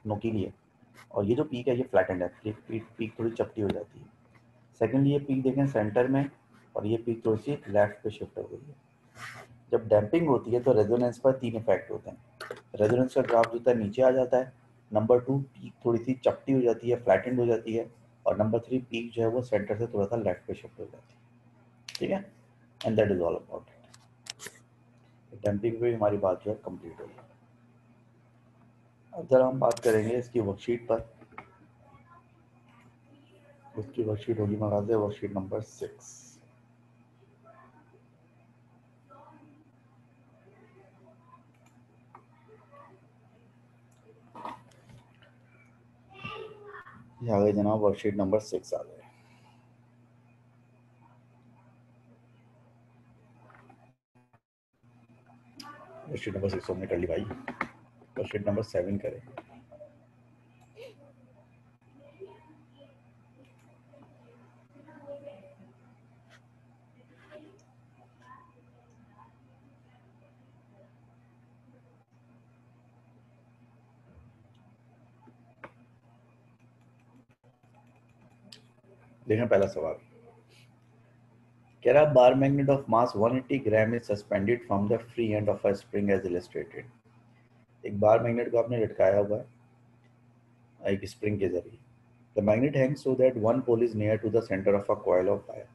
नोकीली है, और ये जो पीक है ये फ्लैट एंड है, ये पीक थोड़ी चपटी हो जाती है। सेकेंडली ये पीक देखें सेंटर में, और ये पीक थोड़ी सी लेफ्ट पे शिफ्ट हो गई है। जब डैम्पिंग होती है तो रेजोनेंस पर 3 इफेक्ट होते हैं। रेजोनेंस का ग्राफ जो है नीचे आ जाता है। नंबर 2 पीक थोड़ी सी चपटी हो जाती है, फ्लैटेंड हो जाती है, और नंबर 3 पीक जो है वो सेंटर से थोड़ा सा लेफ्ट पे शिफ्ट हो जाती है। ठीक है, and that is all about it. Damping पे हमारी बात जो है कंप्लीट होगी। अब जरा हम बात करेंगे इसकी वर्कशीट पर। उसकी वर्कशीट होगी हमारे से वर्कशीट नंबर 6। ये आ गई जनाब, वर्कशीट नंबर 6 आ गए। वर्कशीट नंबर 6 हमने कर ली भाई, वर्कशीट नंबर 7 करें। देखें पहला सवाल कह रहा, bar magnet of mass 180 gram is suspended from the free end of a spring as illustrated. एक बार मैग्नेट को आपने लटकाया हुआ है एक स्प्रिंग के जरिए। The magnet hangs so that one pole is near to the centre of a coil of wire.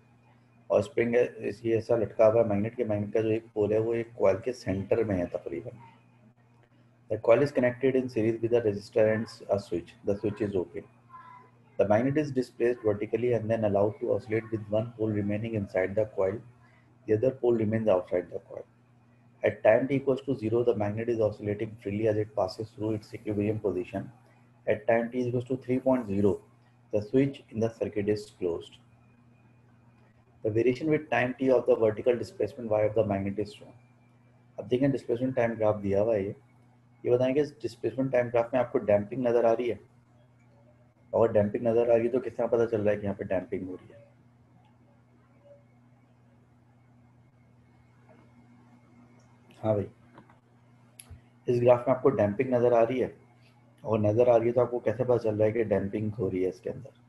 और स्प्रिंग ये ऐसा लटका हुआ है मैग्नेट का जो एक पोल है वो एक कॉइल के सेंटर में है तकरीबन। The coil is connected in series with the resistor and a switch. The switch is open. The magnet is displaced vertically and then allowed to oscillate with one pole remaining inside the coil. The other pole remains outside the coil. At time t equals to 0, the magnet is oscillating freely as it passes through its equilibrium position. At time t is equals to 3.0, the switch in the circuit is closed. The variation with time t of the vertical displacement y of the magnet is shown. अब देखें displacement time graph दिया हुआ है ये बताएंगे displacement time graph में आपको damping नजर आ रही है। अगर डैम्पिंग नजर आ रही है तो किस तरह पता चल रहा है कि यहाँ पे डैम्पिंग हो रही है? हाँ भाई, इस ग्राफ में आपको डैम्पिंग नजर आ रही है, और नजर आ रही है तो आपको कैसे पता चल रहा है कि डैम्पिंग हो रही है इसके अंदर?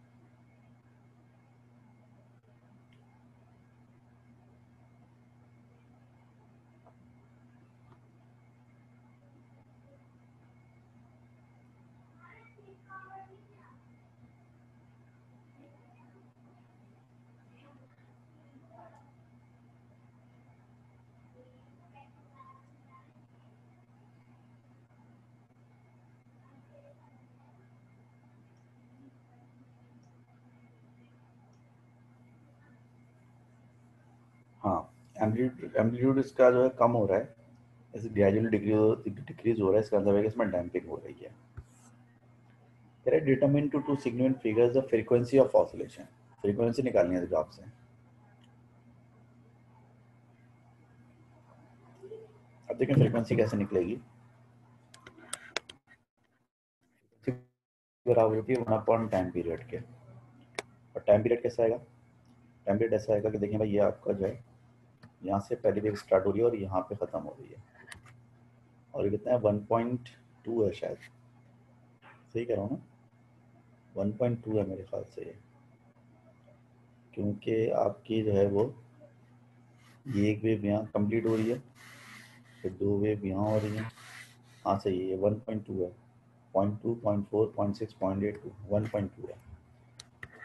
हाँ, एम्पलीट्यूड इसका जो है कम हो रहा है, इसे ग्रेजुअली डिक्रीज हो रहा है, इसका मतलब है कि इसमें डैम्पिंग हो रही है। Determine two significant figures the frequency of oscillation. Frequency निकालनी है इस ग्राफ से। अब देखें फ्रीक्वेंसी कैसे निकलेगी। बराबर होती है 1 अपॉन टाइम पीरियड के। और टाइम पीरियड कैसा आएगा? टाइम पीरियड ऐसा आएगा कि देखिए भाई ये आपका जो है यहाँ से पहली वेव स्टार्ट हो रही है और यहाँ पे ख़त्म हो रही है, और ये कितना है 1.2 है शायद, सही कह रहा हूँ ना? 1.2 है मेरे ख्याल से ये, क्योंकि आपकी जो है वो ये एक वेव यहाँ कंप्लीट हो रही है, फिर 2 वेव यहाँ हो रही हैं। हाँ सही है, ये 1.2 है, 0.2, 0.4, 0.6, 0.8, 1.2 है।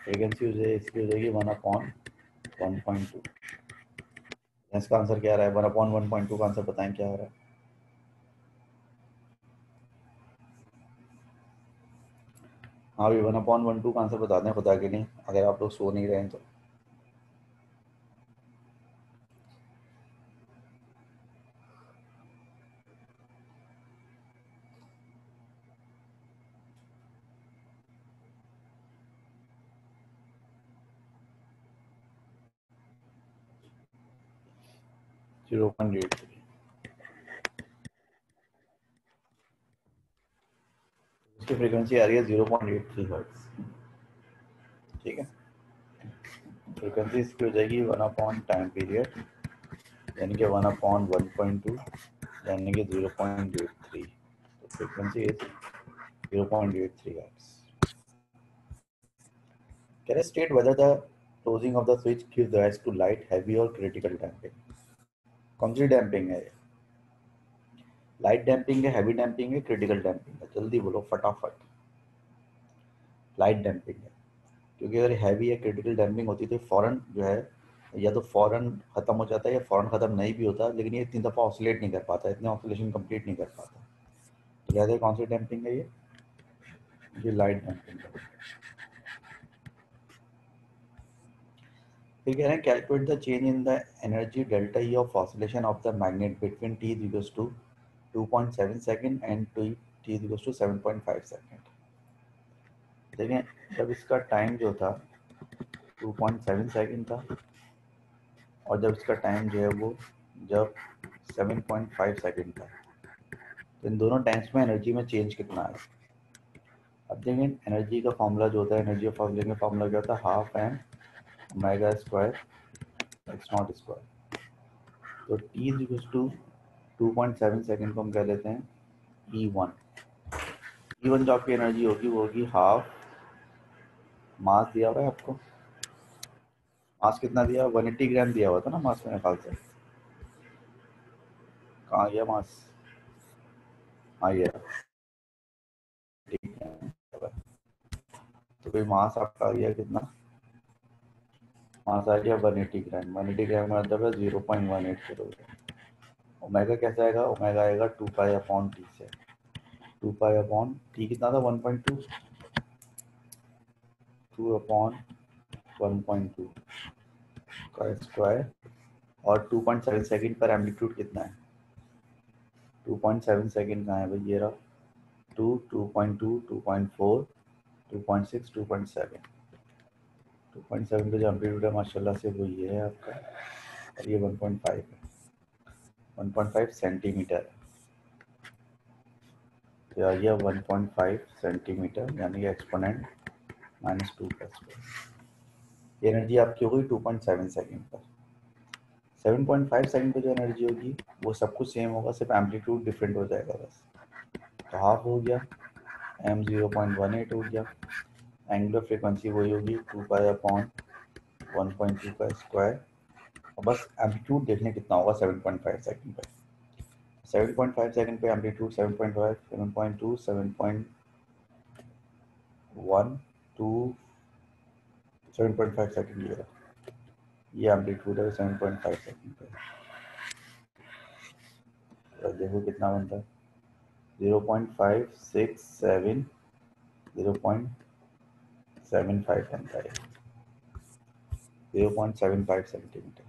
फ्रीक्वेंसी जो है इसकी हो जाएगी 1/1.2। इसका आंसर क्या आ रहा है? 1/1.2 का आंसर बताएं क्या आ रहा है? हाँ भाई 1/1.2 का आंसर बता दें खुदा के लिए, अगर आप लोग सो नहीं रहे हैं तो। Zero point eight three. उसकी फ्रीक्वेंसी आ रही है 0.83 हर्ट्ज। ठीक है, फ्रीक्वेंसी इसकी हो जाएगी 1 टाइम पीरियड, यानी कि 1/1.2, यानी कि 0.83। तो frequency is 0.83 hertz. Can I state whether the closing of the switch gives rise to light, heavy or critical damping? कौन सी डैम्पिंग है? लाइट डैम्पिंग है, हैवी डैम्पिंग है, क्रिटिकल डैम्पिंग है? जल्दी बोलो फटाफट। लाइट डैम्पिंग है, क्योंकि अगर हैवी या क्रिटिकल डैम्पिंग होती तो फौरन जो है या तो फौरन खत्म हो जाता है या फौरन खत्म नहीं भी होता, लेकिन ये इतनी दफ़ा ऑसिलेट नहीं कर पाता, इतने ऑसिलेशन कंप्लीट नहीं कर पाता। तो कहते हैं कौन सी डैम्पिंग है ये लाइट डैम्पिंग है। फिर कह रहे हैं calculate the change in the energy delta E of oscillation of the magnet between T is equals to 2.7 second and T is equals to 7.5 second. देखें जब इसका टाइम जो था 2.7 सेकंड था और जब इसका टाइम जो है वो जब 7.5 सेकंड था, तो इन दोनों टाइम्स में एनर्जी में चेंज कितना है? अब देखें एनर्जी का फॉर्मूला जो होता है, एनर्जी ऑफ ऑसिलेशन का फॉर्मूला क्या होता है? Half M omega square X naught square. तो T is equals to 2.7 second को हम कह लेते हैं E1। E1 जो आपकी एनर्जी होगी वो होगी हाफ, मास दिया हुआ है आपको, मास कितना दिया? 180 ग्राम दिया हुआ था ना मास मेरे ख्याल से। कहाँ गया मास? हाँ ये ठीक है। तो भाई मास आपका आ गया कितना? मास आ गया 180 ग्राम। 180 ग्राम का मतलब है 0.18 किलोग्राम। ओमेगा कैसे आएगा? ओमेगा आएगा 2 पाई अपॉन टी से। 2 पाई अपॉन टी कितना था? 1.2, 2 अपॉन 1.2 का स्क्वायर। और 2.7 सेकंड पर एम्पलीट्यूड कितना है? 2.7 सेकंड कहाँ है भाई? ये रहा 2, 2.2, 2.4, 2.6, 2.7। 2.7 का जो एम्पलीट्यूड है माशाल्लाह से वो ये है आपका, और ये 1.5 है। 1.5 सेंटीमीटर, तो आ गया 1.5 सेंटीमीटर, यानी कि एक्सपोनेंट -2 का स्क्वायर। एनर्जी आपकी हो गई 2.7 सेकंड पर। 7.5 सेकंड पर जो एनर्जी होगी वो सब कुछ सेम होगा, सिर्फ एम्पलीट्यूड डिफरेंट हो जाएगा बस। तो हाफ हो गया, m 0.18 हो गया, एंगुलर फ्रीक्वेंसी वही होगी 2 पाई अपॉन 1.2 का स्क्वायर, और बस एम्पलीट्यूड देखने कितना होगा 7.5 सेकंड पे। 7.5 सेकंड पे एम्पलीट्यूड 7.5, 7.2, 7.1, 7.5 सेकंड ये एम्पलीट्यूड है 7.5 सेकंड पे। तो देखो कितना बनता है? 0.567, 0.75 बनता है, 0.75 सेंटीमीटर।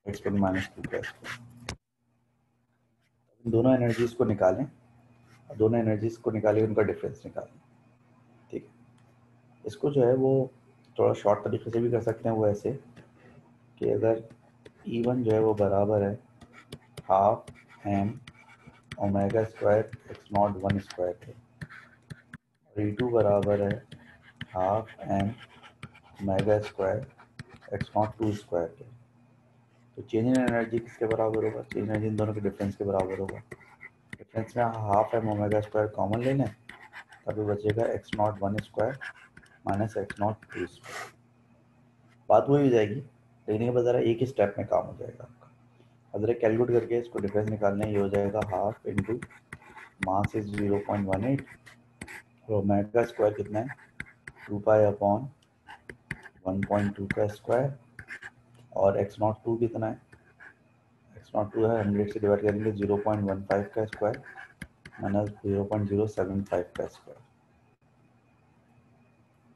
एक्सपोनेंट -2 का स्क्वायर। दोनों एनर्जीज को निकालें, दोनों एनर्जीज को निकालें, उनका डिफरेंस निकालें। ठीक है, इसको जो है वो थोड़ा शॉर्ट तरीके से भी कर सकते हैं, वो ऐसे कि अगर E1 जो है वो बराबर है half M omega square X naught 1 square के, और E2 बराबर है half M omega square X naught 2 square के। तो चेंज इन एनर्जी किसके बराबर होगा? चेंज एनर्जी इन दोनों के डिफरेंस के बराबर होगा। डिफरेंस में half M omega square common ले लें, तभी बचेगा X naught 1 square minus X naught 2 square. बात वही हो जाएगी, लेकिन ये बता रहा है एक ही स्टेप में काम हो जाएगा आपका। अगर कैलकुलेट करके इसको डिफरेंस निकालना, ये हो जाएगा हाफ इंटू मास इज 0.18, और ओमेगा स्क्वायर कितना है? 2 पाई अपॉन 1.2 का स्क्वायर, और एक्स नॉट 2 कितना है? एक्स नॉट 2 है 100 से डिवाइड करेंगे 0.15 का स्क्वायर माइनस 0.075 का स्क्वायर।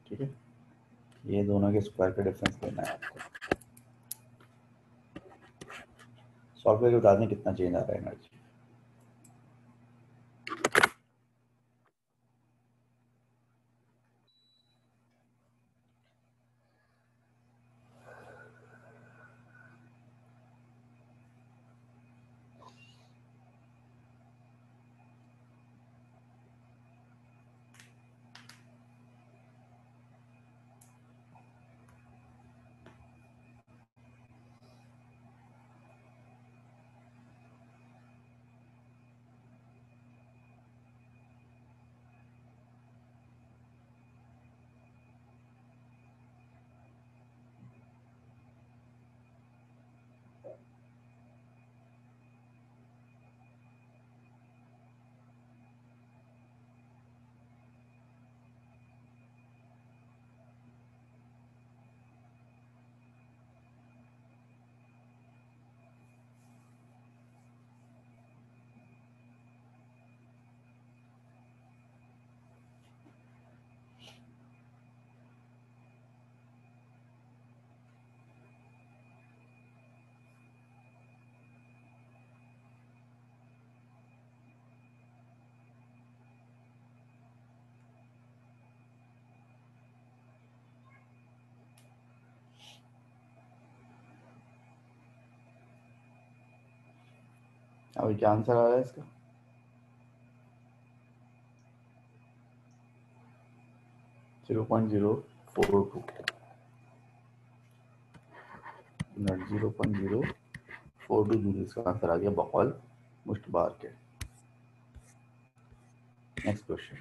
ठीक है, ये दोनों के स्क्वायर का डिफरेंस लेना है आपको। सॉल्व करके बता दें कितना चेंज आ रहा है एनर्जी। अब क्या आंसर आ रहा है इसका? Zero point zero four two, 0.042 दूरी इसका आंसर आ गया बकौल मुश्त बार के। Next question,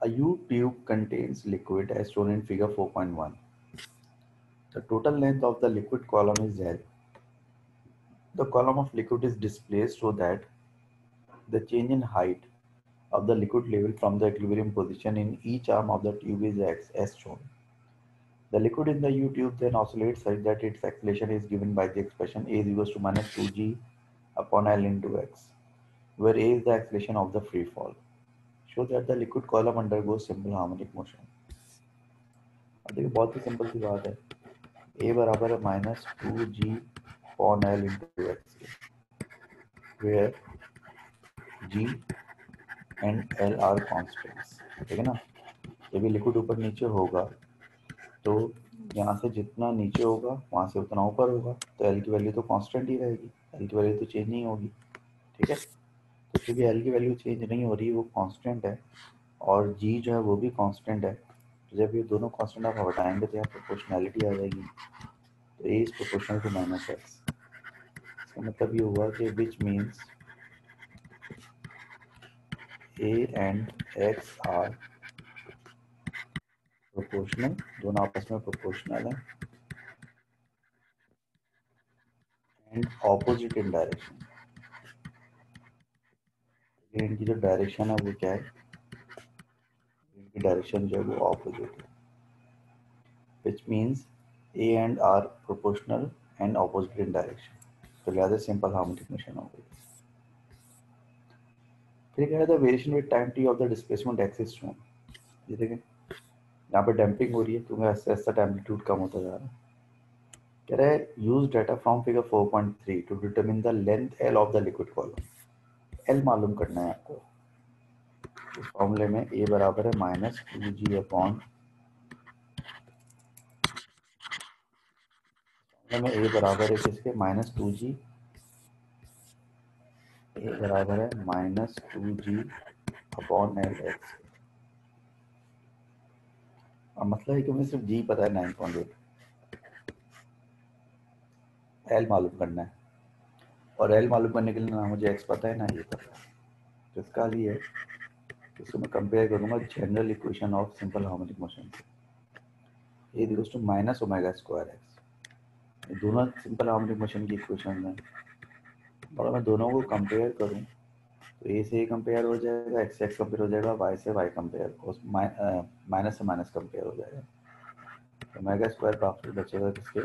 a U-tube contains liquid as shown in figure 4.1. The total length of the liquid column is L. The column of liquid is displaced so that the change in height of the liquid level from the equilibrium position in each arm of the tube is x as shown. The liquid in the U-tube then oscillates such that its acceleration is given by the expression a is equals to minus 2g upon L into x, where a is the acceleration of the free fall. Show that the liquid column undergoes simple harmonic motion. अब देखिए बहुत ही simple सी बात है, a बराबर है minus two G upon L into X, where g and l are constants. ठीक है ना, जब ये लिक्विड ऊपर नीचे होगा तो यहाँ से जितना नीचे होगा वहाँ से उतना ऊपर होगा, तो l की वैल्यू तो कांस्टेंट ही रहेगी, l की वैल्यू तो चेंज नहीं होगी। ठीक है, तो क्योंकि l की वैल्यू चेंज नहीं हो रही, वो कांस्टेंट है, और g जो है वो भी कांस्टेंट है, तो जब ये दोनों कांस्टेंट आप हटाएंगे तो यहाँ प्रोपोर्शनैलिटी आ जाएगी, तो a is proportional to minus X. इसका मतलब ये हुआ कि which means a and x are proportional, दोनों आपस में प्रोपोर्शनल है एंड ऑपोजिट इन डायरेक्शन। इनकी जो डायरेक्शन है वो क्या है, इनकी डायरेक्शन जो है वो ऑपोजिट है, which means A and are proportional and opposite in direction, तो लिहाजा सिंपल हार्मोनिक मोशन हो गई। फिर कह रहा था variation with time T of the displacement x is shown. ये देखें यहाँ पे डैम्पिंग हो रही है क्योंकि ऐसे ऐसा एम्पलीट्यूड कम होता जा रहा है। कह रहा है use data from figure 4.3 to determine the length L of the liquid column. L मालूम करना है आपको। इस फॉर्मूले में ए बराबर है माइनस टू जी अपॉन, में ए बराबर है किसके, माइनस टू जी, ए बराबर है minus two G upon L x. अब मतलब है कि मुझे सिर्फ जी पता है 9.8, एल मालूम करना है, और एल मालूम करने के लिए ना मुझे एक्स पता है ना ये पता है, तो इसका लिए है इसको मैं कंपेयर करूंगा general equation of simple harmonic motion से, A equals to minus omega square X. ये दोनों सिंपल हार्मोनिक मोशन की इक्वेशन है, अगर मैं दोनों को कंपेयर करूं तो ए से ए कंपेयर हो जाएगा, एक्स से एक्स कंपेयर हो जाएगा, वाई से वाई कंपेयर, माइनस से माइनस कंपेयर हो जाएगा, तो ओमेगा स्क्वायर बाकी बचेगा किसके,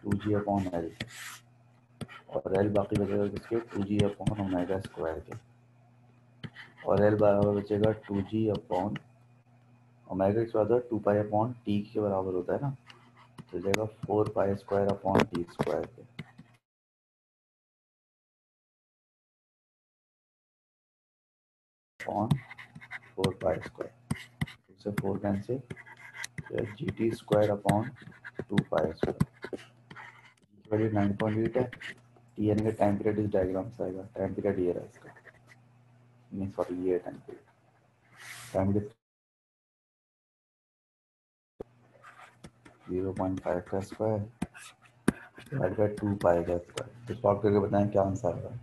टू जी अपॉन एल, और एल बाकी बचेगा किसके, two G upon omega square के, और एल बराबर बचेगा two G upon omega square, two pi upon T के बराबर होता है ना, तो जाएगा four pi square upon T square के, अपॉन फोर पाई स्क्वायर, इससे four cancel, G T square upon two pi square, value 9.8 है, टी यानी कि टाइम पीरियड इस डायग्राम से आएगा, टाइम पीरियड ये रहा इसका, नहीं सॉरी ये है टाइम पीरियड, टाइम पीरियड 0.5 का स्क्वायर डिवाइड बाय 2 पाई का स्क्वायर, तो सॉल्व करके बताएं क्या आंसर आएगा।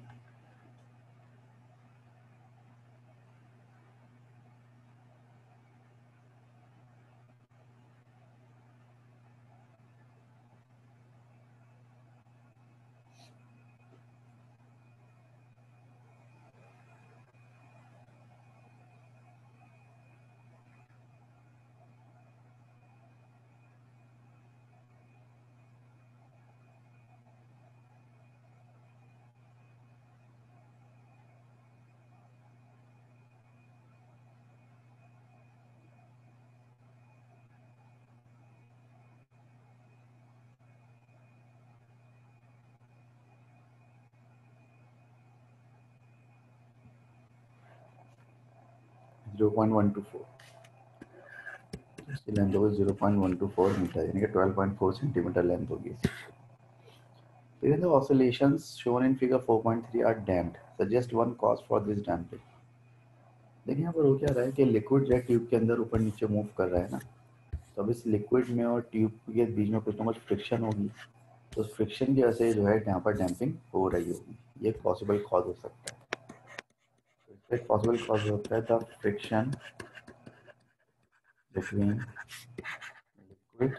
0.124, इसकी लेंथ होगी 0.124 मीटर, यानी कि 12.4 सेंटीमीटर लेंथ होगी। Even the oscillations shown in figure 4.3 are damped. Suggest one cause for this damping. देखिए यहाँ पर हो क्या रहा है कि लिक्विड जो है ट्यूब के अंदर ऊपर नीचे मूव कर रहा है ना, तो अब इस लिक्विड में और ट्यूब के बीच में कुछ ना कुछ फ्रिक्शन होगी, तो उस फ्रिक्शन की वजह से जो है यहाँ पर डैम्पिंग हो रही होगी। ये एक पॉसिबल कॉज हो सकता है। तो एक पॉसिबल कॉज होता है the friction between liquid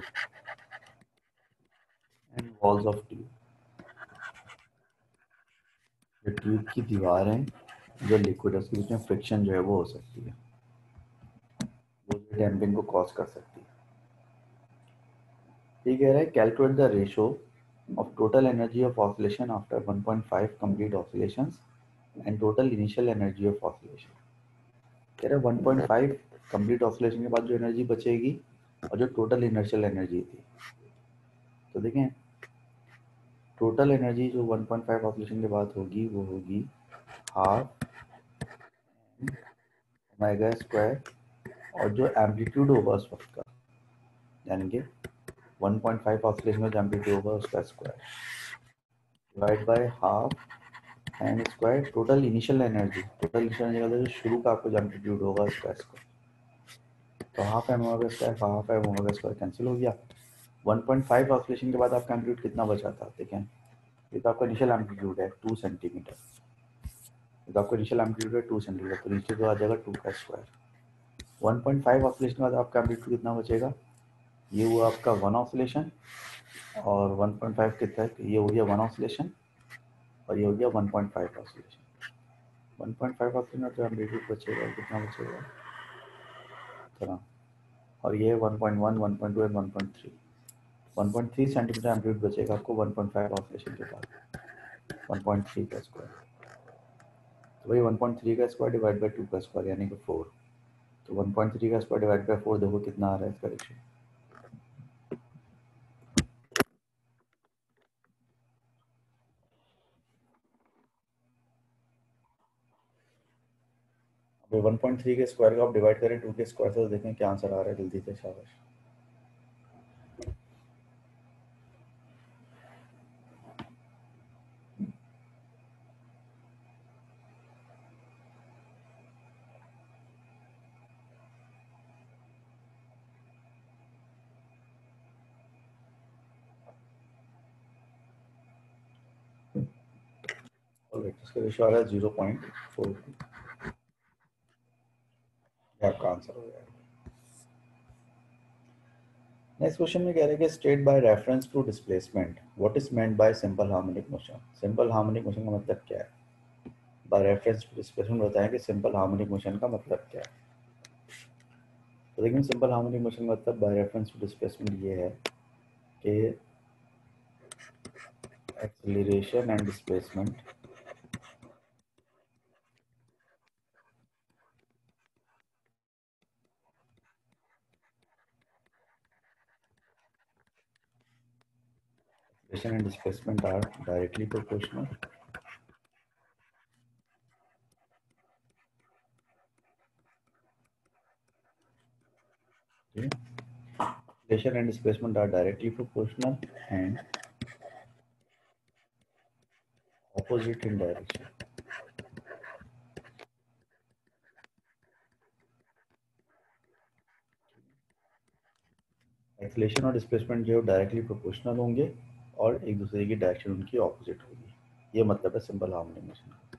and walls of tube. जो ट्यूब की दीवारें जो लिक्विड है उसके बीच में फ्रिक्शन जो है वो हो सकती है, वो डैम्पिंग को कॉज कर सकती है। ये कह रहा है calculate the ratio of total energy of oscillation after 1.5 complete oscillations and total initial energy of oscillation। कह रहे 1.5 complete oscillation के बाद जो एनर्जी बचेगी और जो टोटल इनर्शियल एनर्जी थी, तो देखें टोटल एनर्जी जो 1.5 ऑसिलेशन के बाद होगी वो होगी हाफ ओमेगा स्क्वायर और जो एम्पलीट्यूड होगा उस वक्त का, यानी कि 1.5 ऑसिलेशन का जो एम्पलीट्यूड होगा उसका square divide by half an square total initial energy. Total initial energy का जो शुरू का आपको जो एम्पलीट्यूड होगा उसका स्क्वायर, तो half M omega square half M omega square cancel हो गया। 1.5 ऑसिलेशन के बाद आपका एम्पलीट्यूड कितना बचा था, देखें ये तो आपका इनिशियल एम्पलीट्यूड है 2 सेंटीमीटर, ये तो आपका इनिशियल एम्पलीट्यूड है 2 सेंटीमीटर, तो नीचे तो आ जाएगा 2 का स्क्वायर। 1.5 ऑसिलेशन के बाद आपका एम्पलीट्यूड कितना बचेगा, ये हुआ आपका 1 ऑसिलेशन और 1.5 कितना है, ये हो गया 1 ऑसिलेशन और ये हो गया 1.5 ऑसिलेशन। 1.5 ऑसिलेशन में तो एम्पलीट्यूड बचेगा कितना बचेगा तरह, और ये 1.1 1.2 एंड 1.3 1.3 सेंटीमीटर एम्पलीट्यूड बचेगा आपको 1.5 ऑसिलेशन के बाद 1.3 का स्क्वायर, तो वही 1.3 का स्क्वायर डिवाइड बाई 2 का स्क्वायर यानी कि 4, तो 1.3 का स्क्वायर डिवाइड बाई 4 देखो कितना आ रहा है इसका रेशियो। अब 1.3 के स्क्वायर को आप डिवाइड करें 2 के स्क्वायर से, तो देखें क्या आंसर आ रहा है जल्दी से, शाबाश। इसका रेशियो आ रहा है 0.42, ये आपका आंसर हो जाएगा। नेक्स्ट क्वेश्चन में कह रहे हैं कि state by reference to displacement what is meant by simple harmonic motion. Simple harmonic motion का मतलब क्या है, बाय रेफरेंस टू डिस्प्लेसमेंट बताएं कि सिंपल हार्मोनिक मोशन का मतलब क्या है। तो देखिए सिंपल हार्मोनिक मोशन का मतलब बाय रेफरेंस टू डिस्प्लेसमेंट ये है कि acceleration and displacement and displacement are directly proportional. Okay. Acceleration and displacement are directly proportional and opposite in direction. Acceleration और डिस्प्लेसमेंट जो है डायरेक्टली प्रोपोर्शनल होंगे और एक दूसरे की डायरेक्शन उनकी ऑपोजिट होगी, ये मतलब है सिंपल हार्मोनिक मोशन का।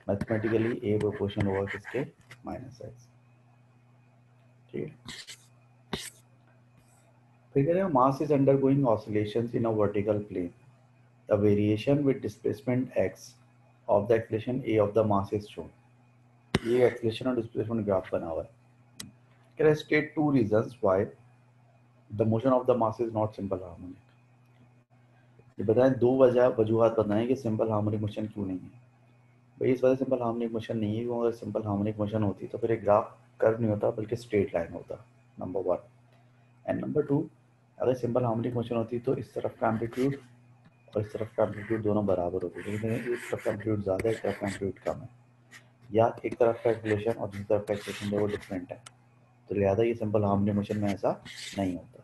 मैथमेटिकली ए प्रोपोर्शनल होगा किसके, माइनस एक्स। ठीक है, फिर कह रहे हैं mass is undergoing oscillations in a vertical plane, the variation with displacement X of the acceleration A of the mass is shown. ये एक्सेलरेशन और डिस्प्लेसमेंट ग्राफ बना हुआ है। कह रहे हैं state two reasons why the motion of the mass is not simple harmonic. ये बताएं दो वजूहत बताएं कि सिंपल हार्मोनिक मोशन क्यों नहीं है। भाई इस वजह से सिंपल हार्मोनिक मोशन नहीं है क्योंकि अगर सिंपल हार्मोनिक मोशन होती तो फिर एक ग्राफ कर्व नहीं होता बल्कि स्ट्रेट लाइन होता, number one. And number two, अगर सिंपल हार्मोनिक मोशन होती तो इस तरफ का एम्पलीट्यूड और इस तरफ का एम्पलीट्यूड दोनों बराबर होते, लेकिन एक तरफ का एम्पलीट्यूड ज़्यादा है, एक तरफ का एम्पलीट्यूड कम है, या एक तरफ का एक्सेलरेशन और दूसरी तरफ का एक्सेलरेशन जो वो डिफरेंट है, तो लिहाजा ये सिंपल हार्मोनिक मोशन में ऐसा नहीं होता।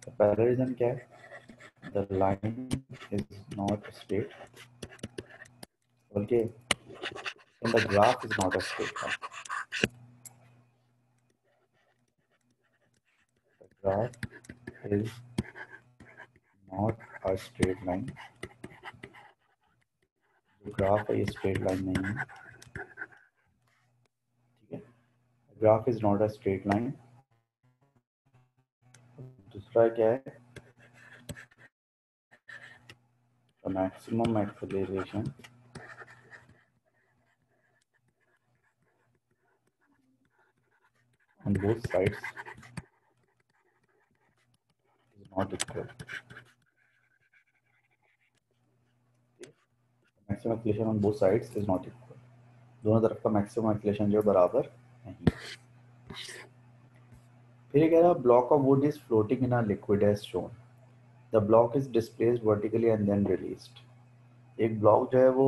तो पहला रीज़न क्या है, The line is not straight. Okay, and the graph is not a straight line. The graph is not a straight line. जो ग्राफ है ये स्ट्रेट लाइन नहीं है, ठीक है. Graph is not a straight line. दूसरा क्या है, the maximum acceleration on both sides is not equal. Maximum acceleration on both sides is not equal. दोनों तरफ का मैक्सिमम एक्सेलरेशन जो बराबर नहीं. फिर कह रहा block of wood is floating in a liquid as shown. The block is displaced vertically and then released. एक ब्लॉक जो है वो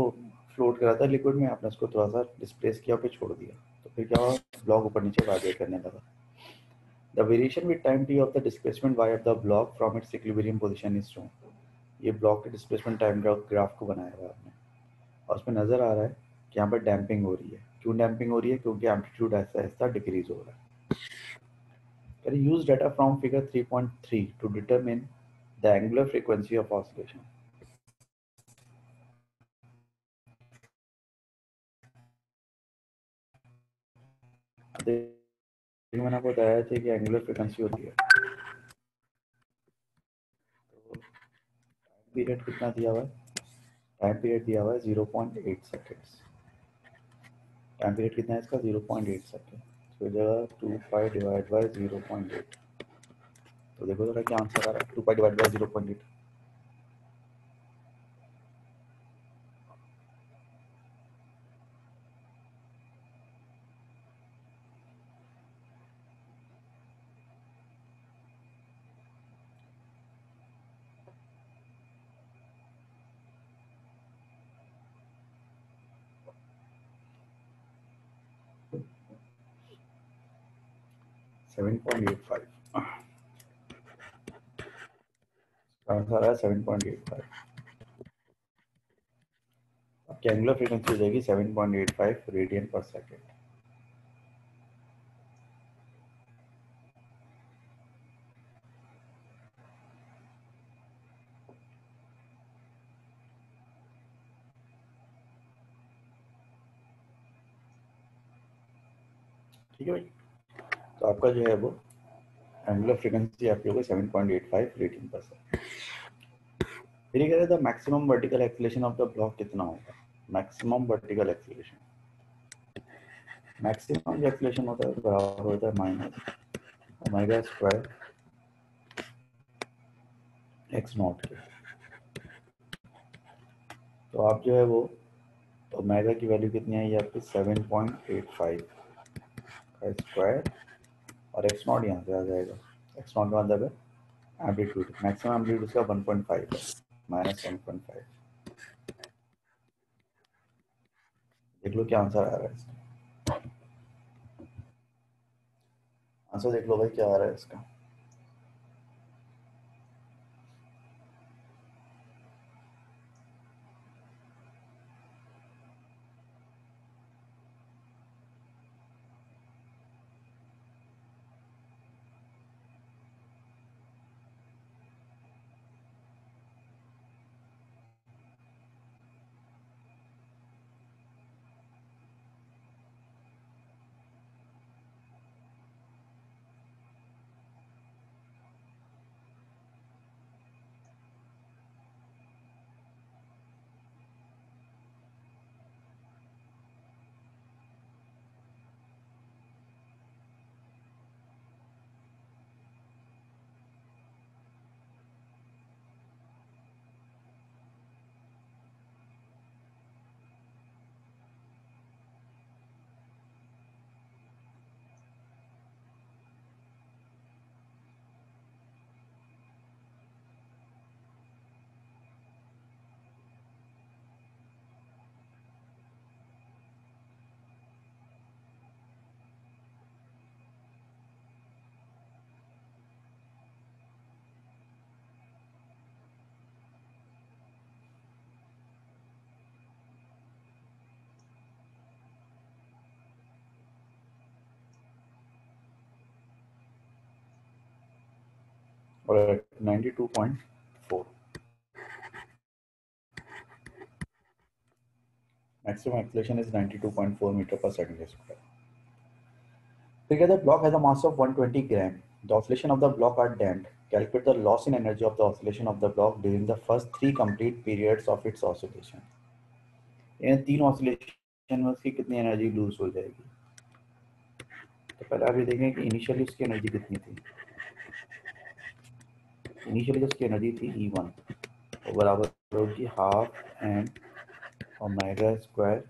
फ्लोट कर रहा था लिक्विड में, आपने उसको थोड़ा सा डिस्प्लेस किया फिर छोड़ दिया, तो फिर क्या हुआ, ब्लॉक ऊपर नीचे वाइब्रेट करने लगा. The variation with time T of the displacement Y of the block from its equilibrium position is shown. ये ब्लॉक के डिस्प्लेसमेंट टाइम ग्राफ को बनाया हुआ आपने, और उसमें नजर आ रहा है कि यहाँ पर डैम्पिंग हो रही है. क्यों डैम्पिंग हो रही है, क्योंकि एम्पलीट्यूड ऐसा ऐसा डिक्रीज हो रहा है. Use data from figure 3.3 to determine the angular frequency of oscillation. मैंने आपको बताया था कि एंगुलर फ्रीक्वेंसी होती है, तो टाइम पीरियड कितना दिया हुआ है, टाइम पीरियड दिया हुआ है 0.8 सेकेंड्स. टाइम पीरियड कितना है इसका, 0.8 सेकेंड. तो जगह 2 पाई डिवाइड बाय 0.8. तो देखो जरा क्या आंसर आ रहा है, 2 पाई डिवाइड बाय 0.8. 7.85. आंसर आ रहा है 7.85. आपकी एंगुलर फ्रीक्वेंसी हो जाएगी 7.85 रेडियन पर सेकेंड. ठीक है भाई, तो आपका जो है वो एंगुलर फ्रीक्वेंसी आपकी होगी 7.85 रेडियन पर सेकेंड. फिर ये कह रहे थे maximum vertical acceleration of the block कितना होगा. मैक्सिमम वर्टिकल एक्सीलरेशन, मैक्सिमम जो एक्सीलरेशन होता है बराबर होता है minus omega square X not के. तो आप जो है वो ओमेगा की वैल्यू कितनी आई आपकी 7.85 का स्क्वायर, और एक्स नॉट यहाँ से आ जाएगा. एक्स नॉट का मतलब है एम्पलीट्यूड, मैक्सिमम एम्पलीट्यूड इसका 1.5 है, माइनस 1.5. देख लो क्या आंसर आ रहा है इसका, आंसर देख लो भाई क्या आ रहा है इसका. or at 92.4. Maximum acceleration is 92.4 meter per second square. Together, block has a mass of 120 gram. The oscillation of the block are damped. Calculate the loss in energy of the oscillation of the block during the first 3 complete periods of its oscillation. In 3 oscillation में उसकी कितनी energy lose हो जाएगी? तो पहले आप ये देखें कि इनिशियली उसकी एनर्जी कितनी थी. इनिशियली जो उसकी एनर्जी थी E1 वो बराबर होगी हाफ एम ओमेगा स्क्वायर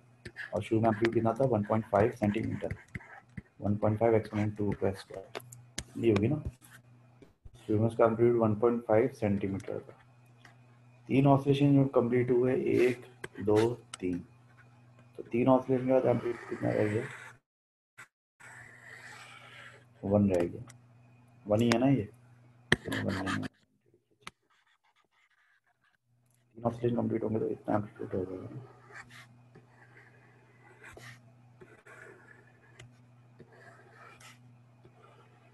और शुरू में एम्पलीट्यूड कितना था 1.5 सेंटीमीटर 1.5 एक्सपोनेंट 2 का स्क्वायर ये होगी ना. शुरू में उसका एम्पलीट्यूड 1.5 सेंटीमीटर था. 3 ऑसिलेशन जो कंप्लीट हुए 1 2 3 तो 3 ऑसिलेशन के बाद एम्पलीट्यूड कितना रह गया 1 रह गया. 1 ही है ना ये 1 3 ऑसिलेशन कंप्लीट होंगे तो इतना एम्पलीट्यूड हो जाएगा.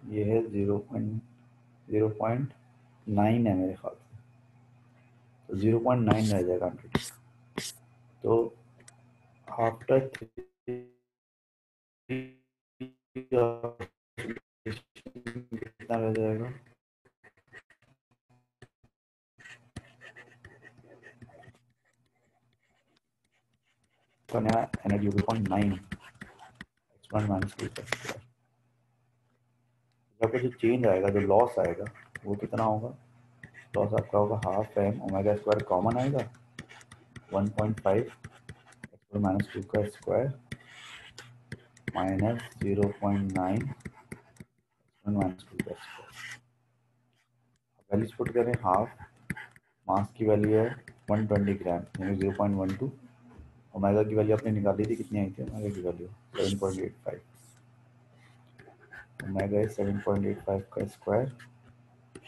ये है 0.9 है मेरे ख्याल से तो 0.9 रह जाएगा एम्पलीट्यूड. तो आफ्टर 3 कितना रह जाएगा तो नया एनर्जी होगी 0.9 एक्सपोनेंट माइनस 2 का स्क्वायर. जब जो चेंज आएगा जो लॉस आएगा वो कितना होगा. लॉस आपका होगा half M omega square common आएगा 1.5 एक्सपोनेंट माइनस 2 का स्क्वायर माइनस 0.9 एक्सपोनेंट माइनस 2 का स्क्वायर. वैल्यूज पुट करें हाफ मास की वैल्यू है 120 ग्राम यानी 0.12. ओमेगा की वैल्यू आपने निकाली थी कितनी आई थी ओमेगा की वैल्यू 7.85. ओमेगा है 7.85 का स्क्वायर.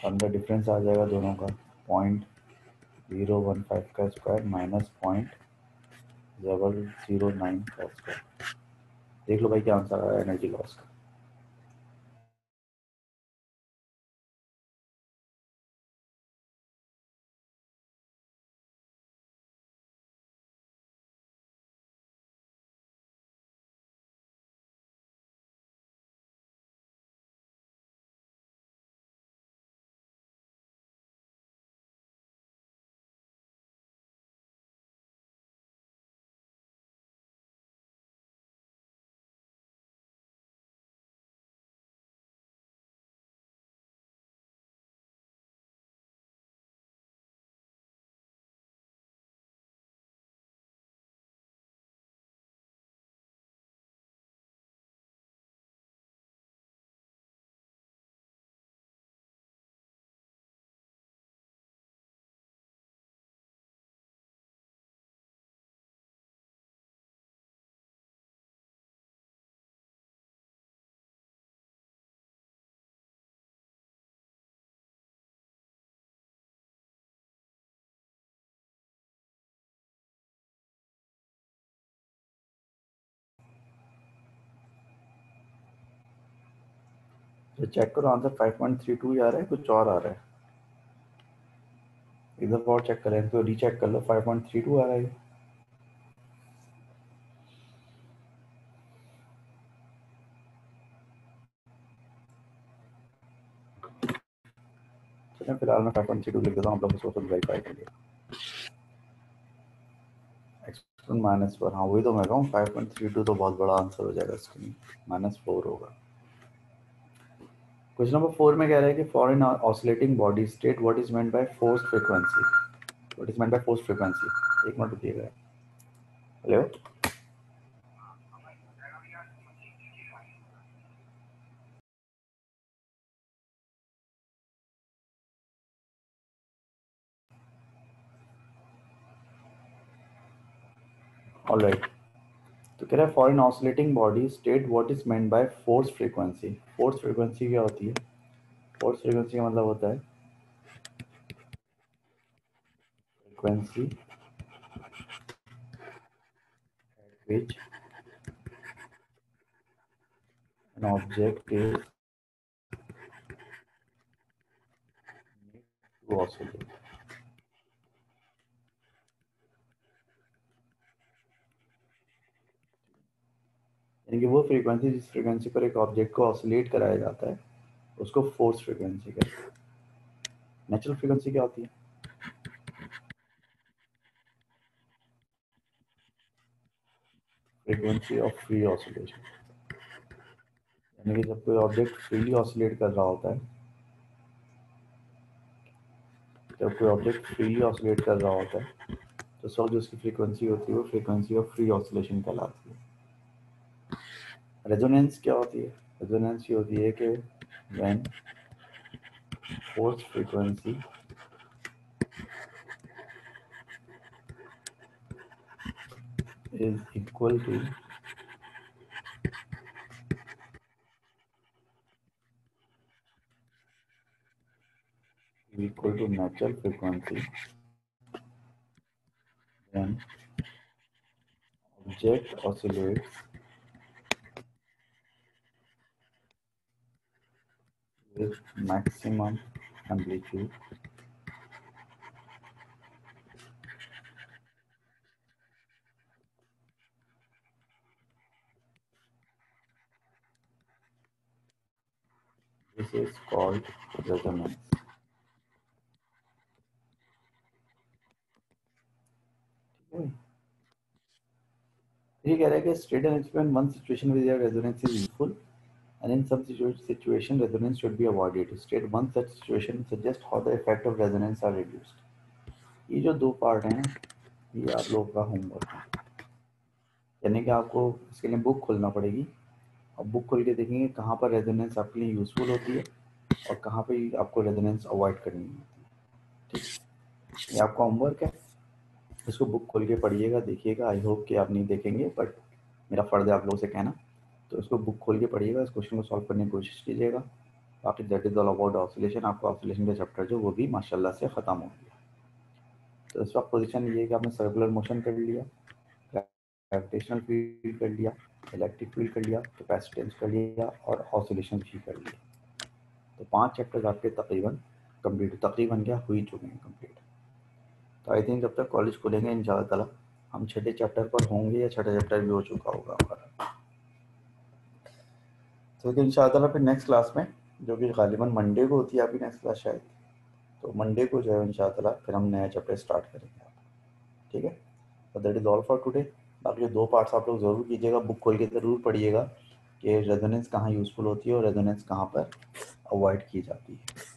अंदर डिफरेंस आ जाएगा दोनों का 0.015 का स्क्वायर माइनस 0.009 का स्क्वायर. देख लो भाई क्या आंसर आया एनर्जी लॉस का. तो चेक करो आंसर 5.32 आ रहा है कुछ और आ रहा है. एक दफा और चेक करें तो रीचेक कर लो 5.32 आ रहा है. चलिए फिलहाल मैं 5.32 लिख देता हूँ आप लोग इसको खुद वेरीफाई कर लिया. एक्सपोनेंट माइनस 4 हाँ वही तो मैं कहूँ 5.32 तो बहुत बड़ा आंसर हो जाएगा इसके लिए -4 होगा. क्वेश्चन नंबर 4 में कह रहा है कि for an oscillating body state what is meant by force frequency. What is meant by force frequency. एक मिनट रुकिएगा. Hello alright. तो कह रहा है for an oscillating body state what is meant by force frequency. Force frequency क्या होती है. Force frequency का मतलब होता है frequency which an object is oscillate. यानी कि वो फ्रीक्वेंसी जिस फ्रीक्वेंसी पर एक ऑब्जेक्ट को ऑसिलेट कराया जाता है उसको फोर्स फ्रीक्वेंसी कहते हैं। नेचुरल फ्रीक्वेंसी क्या होती है? Frequency of free oscillation. यानी कि जब कोई ऑब्जेक्ट फ्रीली ऑसिलेट कर रहा होता है, जब कोई ऑब्जेक्ट फ्रीली ऑसिलेट कर रहा होता है तो सब जो उसकी फ्रीक्वेंसी होती है वो फ्रीक्वेंसी ऑफ फ्री ऑसिलेशन कहलाती है। रेजोनेंस क्या होती है? रेजोनेंस ये होती है कि when force frequency is equal to natural frequency, then object oscillates with maximum amplitude this is called resonance। ये कह रहा है कि state and explain one situation where resonance is useful and in some situation resonance should be avoided। State one such situation, suggest how the effect of resonance are reduced। ये जो दो part हैं ये आप लोगों का होमवर्क है, यानी कि आपको इसके लिए बुक खोलना पड़ेगी और बुक खोल के देखेंगे कहाँ पर रेजोनेंस आपके लिए यूजफुल होती है और कहाँ पे आपको रेजोनेंस अवॉइड करनी होती है। ठीक, ये आपका होमवर्क है, इसको बुक खोल के पढ़िएगा, देखिएगा। आई होप कि आप नहीं देखेंगे बट मेरा फ़र्ज़ है आप लोगों से कहना, तो इसको बुक खोल के पढ़िएगा, इस क्वेश्चन को सॉल्व करने की कोशिश कीजिएगा। बाकी that is all about oscillation. आपका ऑसिलेशन का चैप्टर जो वो भी माशाल्लाह से ख़त्म हो गया। तो इस वक्त पोजीशन ये है कि आपने सर्कुलर मोशन कर लिया, ग्रेविटेशनल फील्ड कर लिया, इलेक्ट्रिक फील्ड कर लिया, कैपेसिटेंस कर लिया और ऑसिलेशन भी कर लिया। तो 5 चैप्टर्स आपके तकरीबन कंप्लीट, तकरीबन क्या हुई चुके हैं कंप्लीट। तो आई थिंक जब तक कॉलेज खुलेंगे इंशाल्लाह ताला हम छठे चैप्टर पर होंगे या छठा चैप्टर भी हो चुका होगा हमारा। तो इंशाल्लाह ताला फिर नेक्स्ट क्लास में, जो कि गालिबन मंडे को होती है आपकी नेक्स्ट क्लास शायद, तो मंडे को जो है इंशाल्लाह ताला फिर हम नया चैप्टर स्टार्ट करेंगे। ठीक है, तो that is all for today. बाकी 2 पार्ट्स आप लोग ज़रूर कीजिएगा, बुक खोल के ज़रूर पढ़िएगा कि रेजोनेंस कहाँ यूज़फुल होती है और रेजोनेंस कहाँ पर अवॉइड की जाती है।